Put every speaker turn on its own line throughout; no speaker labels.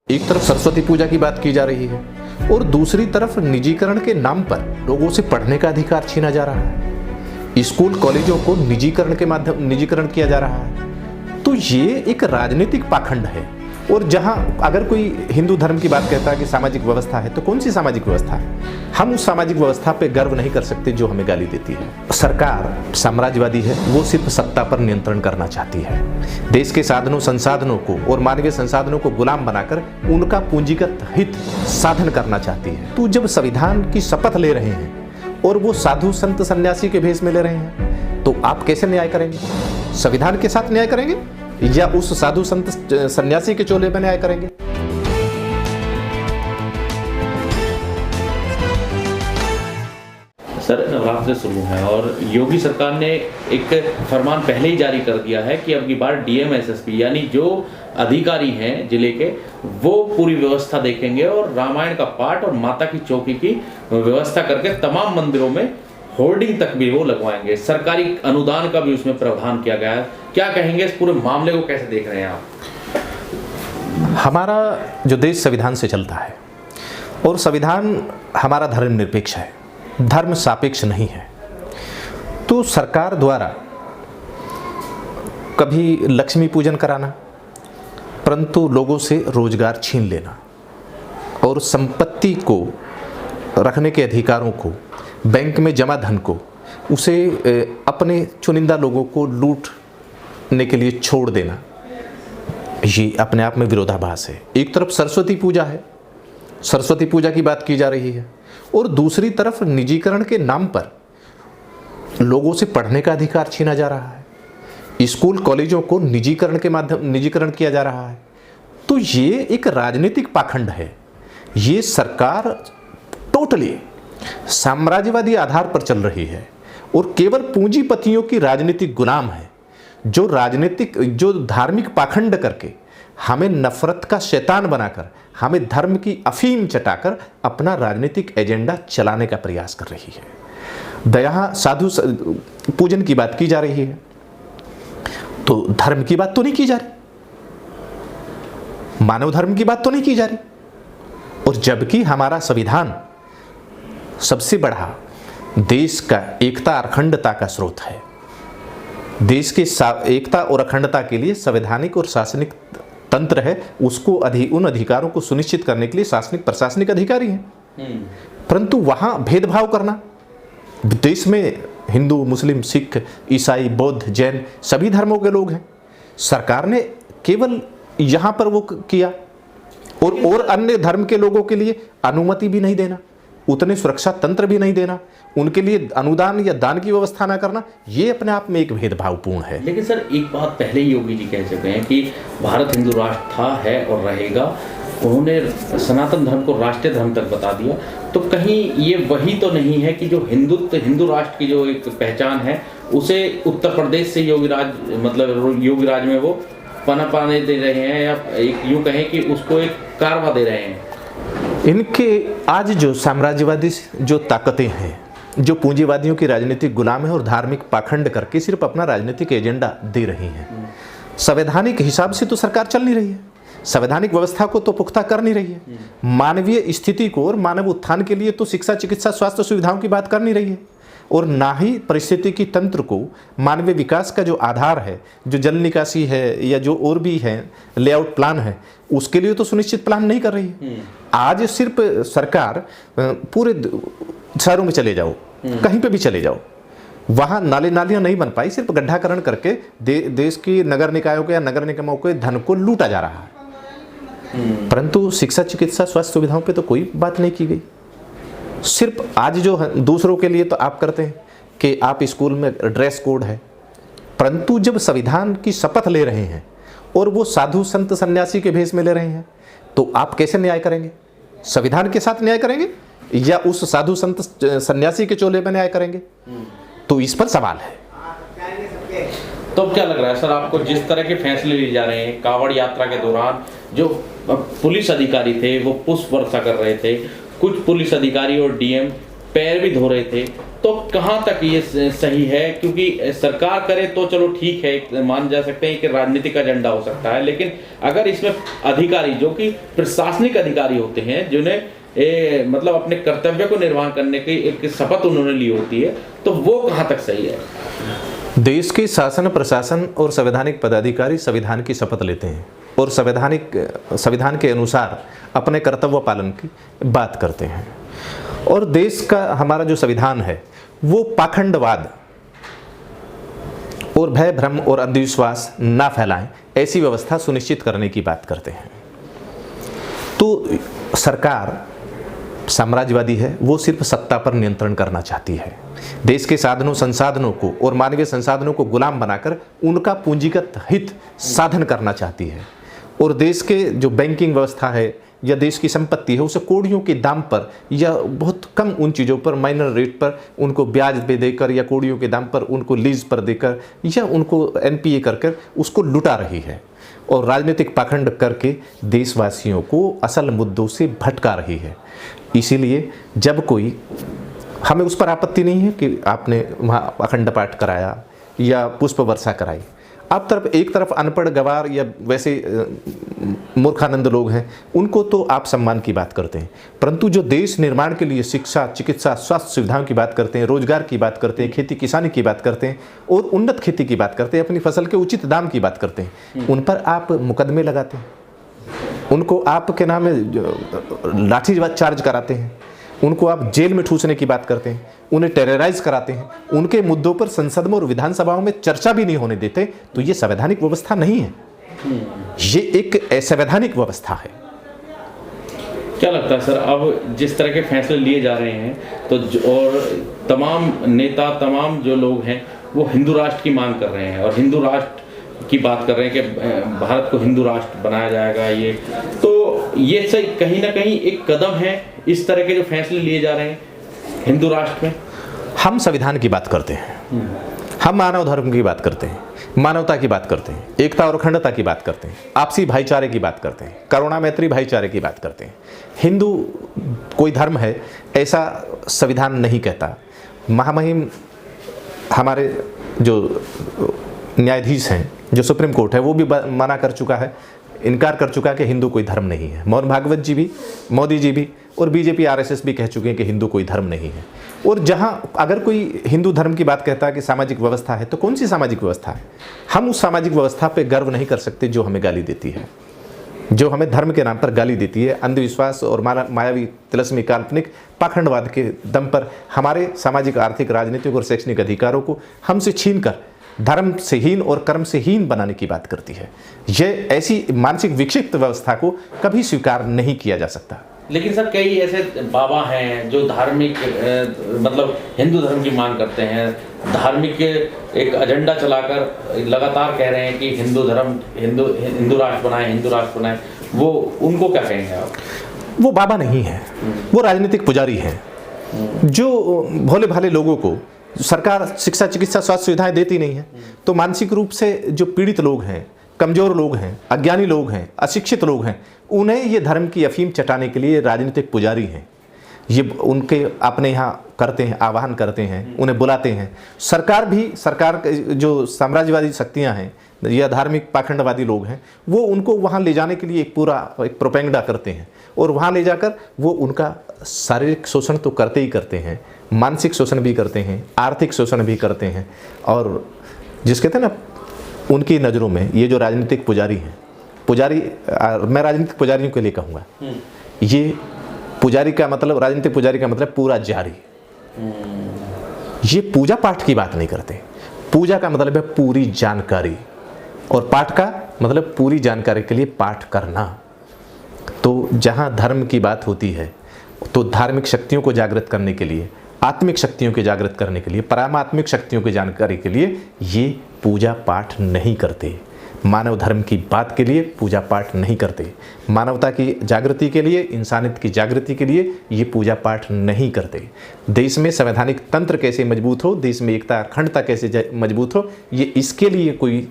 एक तरफ सरस्वती पूजा की बात की जा रही है और दूसरी तरफ निजीकरण के नाम पर लोगों से पढ़ने का अधिकार छीना जा रहा है। स्कूल कॉलेजों को निजीकरण किया जा रहा है। तो ये एक राजनीतिक पाखंड है। और जहां अगर कोई हिंदू धर्म की बात कहता है कि सामाजिक व्यवस्था है, तो कौन सी सामाजिक व्यवस्था है? हम उस सामाजिक व्यवस्था पे गर्व नहीं कर सकते जो हमें गाली देती है। सरकार साम्राज्यवादी है, वो सिर्फ सत्ता पर नियंत्रण करना चाहती है। देश के संसाधनों को और मानवीय संसाधनों को गुलाम बनाकर उनका पूंजीगत हित साधन करना चाहती है। तो जब संविधान की शपथ ले रहे हैं और वो साधु संत सन्यासी के भेष में ले रहे हैं, तो आप कैसे न्याय करेंगे? संविधान के साथ न्याय करेंगे या उस साधु संत सन्यासी के चोले में न्याय करेंगे?
सर, नवरात्र शुरू है और योगी सरकार ने एक फरमान पहले ही जारी कर दिया है कि अब की बार डीएम एसएसपी यानी जो अधिकारी हैं जिले के, वो पूरी व्यवस्था देखेंगे और रामायण का पाठ और माता की चौकी की व्यवस्था करके तमाम मंदिरों में होर्डिंग तक भी वो लगवाएंगे। सरकारी अनुदान का भी उसमें प्रावधान किया गया है। क्या कहेंगे इस पूरे मामले को, कैसे देख रहे हैं आप?
हमारा जो देश संविधान से चलता है और संविधान हमारा धर्मनिरपेक्ष है, धर्म सापेक्ष नहीं है। तो सरकार द्वारा कभी लक्ष्मी पूजन कराना, परंतु लोगों से रोजगार छीन लेना और संपत्ति को रखने के अधिकारों को, बैंक में जमा धन को, उसे अपने चुनिंदा लोगों को लूटने के लिए छोड़ देना, ये अपने आप में विरोधाभास है। एक तरफ सरस्वती पूजा है, सरस्वती पूजा की बात की जा रही है, और दूसरी तरफ निजीकरण के नाम पर लोगों से पढ़ने का अधिकार छीना जा रहा है। स्कूल कॉलेजों को निजीकरण किया जा रहा है। तो ये एक राजनीतिक पाखंड है। ये सरकार टोटली साम्राज्यवादी आधार पर चल रही है और केवल पूंजीपतियों की राजनीतिक गुलाम है, जो धार्मिक पाखंड करके हमें नफरत का शैतान बनाकर, हमें धर्म की अफीम चटाकर अपना राजनीतिक एजेंडा चलाने का प्रयास कर रही है। यहाँ साधु पूजन की बात की जा रही है, तो धर्म की बात तो नहीं की जा रही, मानव धर्म की बात तो नहीं की जा रही। और जबकि हमारा संविधान सबसे बड़ा देश का एकता और अखंडता का स्रोत है। देश की एकता और अखंडता के लिए संवैधानिक और शासनिक तंत्र है, उसको उन अधिकारों को सुनिश्चित करने के लिए शासनिक प्रशासनिक अधिकारी हैं। परंतु वहां भेदभाव करना, देश में हिंदू, मुस्लिम, सिख, ईसाई, बौद्ध, जैन सभी धर्मों के लोग हैं। सरकार ने केवल यहां पर वो किया और अन्य धर्म के लोगों के लिए अनुमति भी नहीं देना, उतने सुरक्षा तंत्र भी नहीं देना, उनके लिए अनुदान या दान की व्यवस्था ना करना, ये अपने आप में एक भेदभावपूर्ण है।
लेकिन सर, एक बात पहले ही योगी जी कह चुके हैं कि भारत हिंदू राष्ट्र था, है और रहेगा। उन्होंने सनातन धर्म को राष्ट्रीय धर्म तक बता दिया। तो कहीं ये वही तो नहीं है कि जो हिंदू राष्ट्र की जो एक पहचान है, उसे उत्तर प्रदेश से योगी राज में वो पनपाने दे रहे हैं, या एक यूँ कहें कि उसको एक कारवा दे रहे हैं।
इनके आज जो साम्राज्यवादी जो ताकतें हैं, जो पूंजीवादियों की राजनीतिक गुलाम है और धार्मिक पाखंड करके सिर्फ अपना राजनीतिक एजेंडा दे रही हैं। संवैधानिक हिसाब से तो सरकार चल नहीं रही है, संवैधानिक व्यवस्था को तो पुख्ता कर नहीं रही है, मानवीय स्थिति को और मानव उत्थान के लिए तो शिक्षा, चिकित्सा, स्वास्थ्य सुविधाओं की बात कर नहीं रही है, और ना ही परिस्थितिकी तंत्र को, मानवीय विकास का जो आधार है, जो जल निकासी है या जो और भी है लेआउट प्लान है, उसके लिए तो सुनिश्चित प्लान नहीं कर रही है। आज सिर्फ सरकार पूरे शहरों में चले जाओ, कहीं पे भी चले जाओ, वहां नालियां नहीं बन पाई, सिर्फ गड्ढाकरण करके देश की नगर निकायों के या नगर निगमों के धन को लूटा जा रहा है। परंतु शिक्षा, चिकित्सा, स्वास्थ्य सुविधाओं पे तो कोई बात नहीं की गई। सिर्फ आज जो दूसरों के लिए तो आप करते हैं कि आप स्कूल में ड्रेस कोड है, परंतु जब संविधान की शपथ ले रहे हैं और वो साधु संत सन्यासी के भेष में ले रहे हैं, तो आप कैसे न्याय करेंगे? संविधान के साथ न्याय करेंगे या उस साधु संत सन्यासी के चोले में न्याय करेंगे? तो इस पर सवाल है।
तो अब क्या लग रहा है सर आपको, जिस तरह के फैसले लिए जा रहे हैं, कांवड़ यात्रा के दौरान जो पुलिस अधिकारी थे वो पुष्प वर्षा कर रहे थे, कुछ पुलिस अधिकारी और डीएम पैर भी धो रहे थे, तो कहाँ तक ये सही है? क्योंकि सरकार करे तो चलो ठीक है, मान जा सकते हैं कि राजनीतिक एजेंडा हो सकता है, लेकिन अगर इसमें अधिकारी जो कि प्रशासनिक अधिकारी होते हैं, जिन्हें मतलब अपने कर्तव्य को निर्वाह करने की एक शपथ उन्होंने ली होती है, तो वो कहाँ तक सही है?
देश के शासन, प्रशासन और संवैधानिक पदाधिकारी संविधान की शपथ लेते हैं और संविधान के अनुसार अपने कर्तव्य पालन की बात करते हैं। और देश का हमारा जो संविधान है वो पाखंडवाद और भय, भ्रम और अंधविश्वास ना फैलाएं, ऐसी व्यवस्था सुनिश्चित करने की बात करते हैं। तो सरकार साम्राज्यवादी है, वो सिर्फ सत्ता पर नियंत्रण करना चाहती है। देश के साधनों, संसाधनों को और मानवीय संसाधनों को गुलाम बनाकर उनका पूंजीगत हित साधन करना चाहती है। और देश के जो बैंकिंग व्यवस्था है या देश की संपत्ति है, उसे कौड़ियों के दाम पर या बहुत कम उन चीज़ों पर, माइनर रेट पर उनको ब्याज पे देकर या कौड़ियों के दाम पर उनको लीज पर देकर या उनको एनपीए कर उसको लुटा रही है और राजनीतिक पाखंड करके देशवासियों को असल मुद्दों से भटका रही है। इसीलिए जब कोई, हमें उस पर आपत्ति नहीं है कि आपने वहाँ अखंड पाठ कराया या पुष्प वर्षा कराई। आप एक तरफ अनपढ़ गवार या वैसे मूर्खानंद लोग हैं, उनको तो आप सम्मान की बात करते हैं, परंतु जो देश निर्माण के लिए शिक्षा, चिकित्सा, स्वास्थ्य सुविधाओं की बात करते हैं, रोजगार की बात करते हैं, खेती किसानी की बात करते हैं और उन्नत खेती की बात करते हैं, अपनी फसल के उचित दाम की बात करते हैं, उन पर आप मुकदमे लगाते हैं, उनको आपके नाम में लाठी चार्ज कराते हैं, उनको आप जेल में ठूसने की बात करते हैं, उन्हें टेरराइज कराते हैं, उनके मुद्दों पर संसद में और विधानसभाओं में चर्चा भी नहीं होने देते। तो ये संवैधानिक व्यवस्था नहीं है, ये एक असंवैधानिक व्यवस्था है।
क्या लगता है सर, अब जिस तरह के फैसले लिए जा रहे हैं तो और तमाम नेता, तमाम जो लोग हैं वो हिंदू राष्ट्र की मांग कर रहे हैं और हिंदू राष्ट्र की बात कर रहे हैं कि भारत को हिंदू राष्ट्र बनाया जाएगा, ये सही कहीं ना कहीं एक कदम है इस तरह के जो फैसले लिए जा रहे हैं हिंदू राष्ट्र में?
हम संविधान की बात करते हैं, हम मानव धर्म की बात करते हैं, मानवता की बात करते हैं, एकता और अखंडता की बात करते हैं, आपसी भाईचारे की बात करते हैं, करुणा मैत्री भाईचारे की बात करते हैं। हिंदू कोई धर्म है ऐसा संविधान नहीं कहता। महामहिम हमारे जो न्यायाधीश हैं, जो सुप्रीम कोर्ट है, वो भी मना कर चुका है, इनकार कर चुका है कि हिंदू कोई धर्म नहीं है। मोहन भागवत जी भी, मोदी जी भी और बीजेपी आरएसएस भी कह चुके हैं कि हिंदू कोई धर्म नहीं है। और जहाँ अगर कोई हिंदू धर्म की बात कहता है कि सामाजिक व्यवस्था है, तो कौन सी सामाजिक व्यवस्था है? हम उस सामाजिक व्यवस्था पे गर्व नहीं कर सकते जो हमें गाली देती है, जो हमें धर्म के नाम पर गाली देती है, अंधविश्वास और मायावी, तिलस्मी, काल्पनिक पाखंडवाद के दम पर हमारे सामाजिक, आर्थिक, राजनीतिक और शैक्षणिक अधिकारों को हमसे छीनकर धर्म से हीन और कर्म से हीन बनाने की बात करती है। यह ऐसी मानसिक विक्षिप्त व्यवस्था को कभी स्वीकार नहीं किया जा सकता।
लेकिन सर कई ऐसे बाबा हैं जो धार्मिक मतलब हिंदू धर्म की मांग करते हैं, धार्मिक एक एजेंडा चलाकर लगातार कह रहे हैं कि हिंदू धर्म, हिंदू राष्ट्र बनाए, हिंदू राष्ट्र बनाए। वो उनको क्या कहेंगे आप?
वो बाबा नहीं है, वो राजनीतिक पुजारी हैं जो भोले भाले लोगों को सरकार शिक्षा, चिकित्सा, स्वास्थ्य सुविधाएं देती नहीं है, तो मानसिक रूप से जो पीड़ित लोग हैं, कमजोर लोग हैं, अज्ञानी लोग हैं, अशिक्षित लोग हैं, उन्हें ये धर्म की अफीम चटाने के लिए राजनीतिक पुजारी हैं। ये उनके अपने यहाँ करते हैं, आह्वान करते हैं, उन्हें बुलाते हैं। सरकार जो साम्राज्यवादी शक्तियाँ हैं या धार्मिक पाखंडवादी लोग हैं, वो उनको वहाँ ले जाने के लिए एक प्रोपेगेंडा करते हैं और वहाँ ले जाकर वो उनका शारीरिक शोषण तो करते ही करते हैं, मानसिक शोषण भी करते हैं, आर्थिक शोषण भी करते हैं। और जिस कहते हैं ना, उनकी नज़रों में ये जो राजनीतिक पुजारी हैं, मैं राजनीतिक पुजारियों के लिए कहूँगा, ये पुजारी का मतलब, राजनीतिक पुजारी का मतलब पूरा जारी। ये पूजा पाठ की बात नहीं करते। पूजा का मतलब है पूरी जानकारी और पाठ का मतलब पूरी जानकारी के लिए पाठ करना। तो जहाँ धर्म की बात होती है तो धार्मिक शक्तियों को जागृत करने के लिए, आत्मिक शक्तियों के जागृत करने के लिए, परामात्मिक शक्तियों की जानकारी के लिए ये पूजा पाठ नहीं करते। मानव धर्म की बात के लिए पूजा पाठ नहीं करते। मानवता की जागृति के लिए, इंसानियत की जागृति के लिए ये पूजा पाठ नहीं करते। देश में संवैधानिक तंत्र कैसे मजबूत हो, देश में एकता अखंडता कैसे मजबूत हो, ये इसके लिए कोई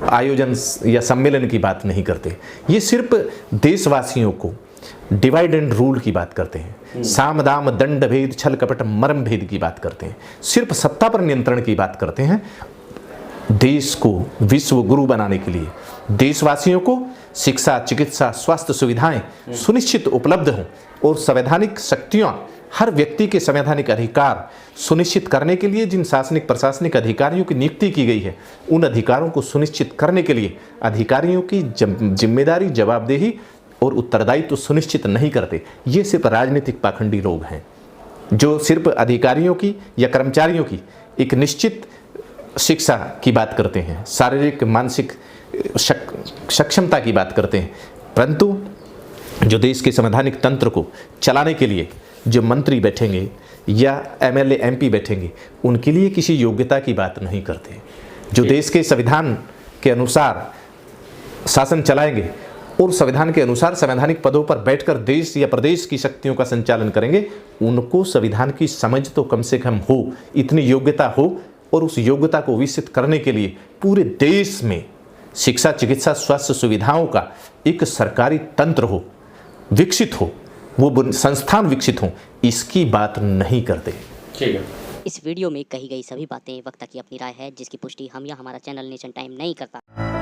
आयोजन या सम्मेलन की बात नहीं करते। ये सिर्फ देशवासियों को डिवाइड एंड रूल की बात करते हैं, साम दाम दंड भेद छल कपट मर्म भेद की बात करते हैं, सिर्फ सत्ता पर नियंत्रण की बात करते हैं। देश को विश्व गुरु बनाने के लिए देशवासियों को शिक्षा, चिकित्सा, स्वास्थ्य सुविधाएं सुनिश्चित उपलब्ध हों और संवैधानिक शक्तियां, हर व्यक्ति के संवैधानिक अधिकार सुनिश्चित करने के लिए जिन शासनिक प्रशासनिक अधिकारियों की नियुक्ति की गई है, उन अधिकारों को सुनिश्चित करने के लिए अधिकारियों की जिम्मेदारी, जवाबदेही और उत्तरदायित्व सुनिश्चित नहीं करते। ये सिर्फ राजनीतिक पाखंडी लोग हैं जो सिर्फ अधिकारियों की या कर्मचारियों की एक निश्चित शिक्षा की बात करते हैं, शारीरिक मानसिक सक्षमता की बात करते हैं, परंतु जो देश के संवैधानिक तंत्र को चलाने के लिए जो मंत्री बैठेंगे या एमएलए एमपी बैठेंगे, उनके लिए किसी योग्यता की बात नहीं करते। जो देश के संविधान के अनुसार शासन चलाएंगे और संविधान के अनुसार संवैधानिक पदों पर बैठकर देश या प्रदेश की शक्तियों का संचालन करेंगे, उनको संविधान की समझ तो कम से कम हो, इतनी योग्यता हो, और उस योग्यता को विकसित करने के लिए पूरे देश में शिक्षा, चिकित्सा, स्वास्थ्य सुविधाओं का एक सरकारी तंत्र हो, विकसित हो, वो संस्थान विकसित हो, इसकी बात नहीं करते।
ठीक है।
इस वीडियो में कही गई सभी बातें वक्ता की अपनी राय है, जिसकी पुष्टि हम या हमारा चैनल नेशन टाइम नहीं करता।